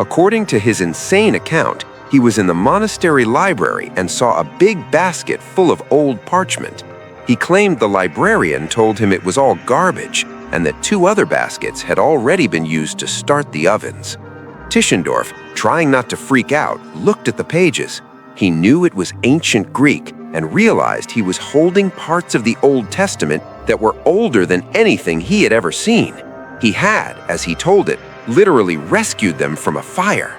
According to his insane account, he was in the monastery library and saw a big basket full of old parchment. He claimed the librarian told him it was all garbage and that 2 other baskets had already been used to start the ovens. Tischendorf, trying not to freak out, looked at the pages. He knew it was ancient Greek and realized he was holding parts of the Old Testament that were older than anything he had ever seen. He had, as he told it, literally rescued them from a fire.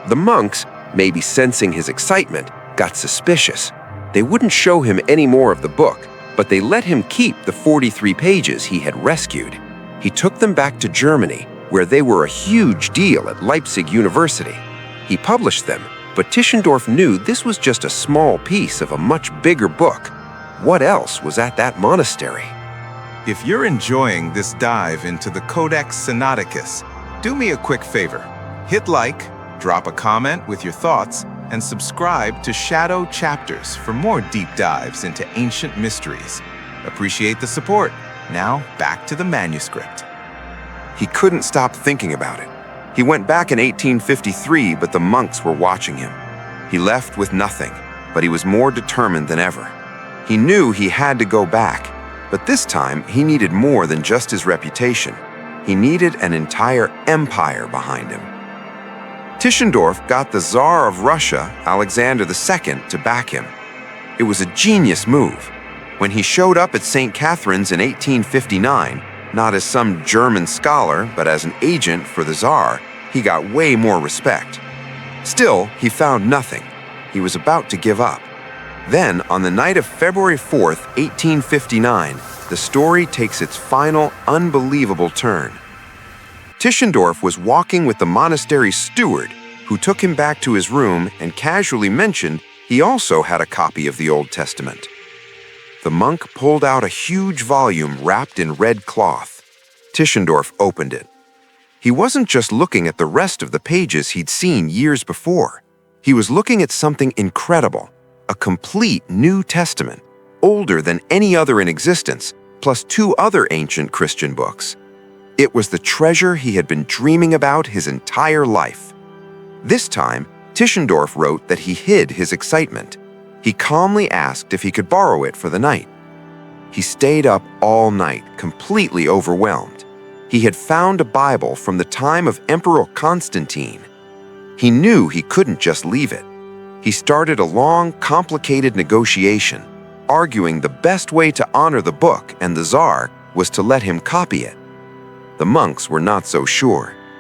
The monks, maybe sensing his excitement, got suspicious. They wouldn't show him any more of the book, but they let him keep the 43 pages he had rescued. He took them back to Germany, where they were a huge deal at Leipzig University. He published them, but Tischendorf knew this was just a small piece of a much bigger book. What else was at that monastery? If you're enjoying this dive into the Codex Sinaiticus, do me a quick favor. Hit like, drop a comment with your thoughts, and subscribe to Shadow Chapters for more deep dives into ancient mysteries. Appreciate the support. Now, back to the manuscript. He couldn't stop thinking about it. He went back in 1853, but the monks were watching him. He left with nothing, but he was more determined than ever. He knew he had to go back, but this time he needed more than just his reputation. He needed an entire empire behind him. Tischendorf got the Tsar of Russia, Alexander II, to back him. It was a genius move. When he showed up at St. Catherine's in 1859, not as some German scholar, but as an agent for the Tsar, he got way more respect. Still, he found nothing. He was about to give up. Then, on the night of February 4th, 1859, the story takes its final, unbelievable turn. Tischendorf was walking with the monastery's steward, who took him back to his room and casually mentioned he also had a copy of the Old Testament. The monk pulled out a huge volume wrapped in red cloth. Tischendorf opened it. He wasn't just looking at the rest of the pages he'd seen years before. He was looking at something incredible, a complete New Testament, older than any other in existence, plus 2 other ancient Christian books. It was the treasure he had been dreaming about his entire life. This time, Tischendorf wrote that he hid his excitement. He calmly asked if he could borrow it for the night. He stayed up all night, completely overwhelmed. He had found a Bible from the time of Emperor Constantine. He knew he couldn't just leave it. He started a long, complicated negotiation, arguing the best way to honor the book and the Tsar was to let him copy it. The monks were not so sure.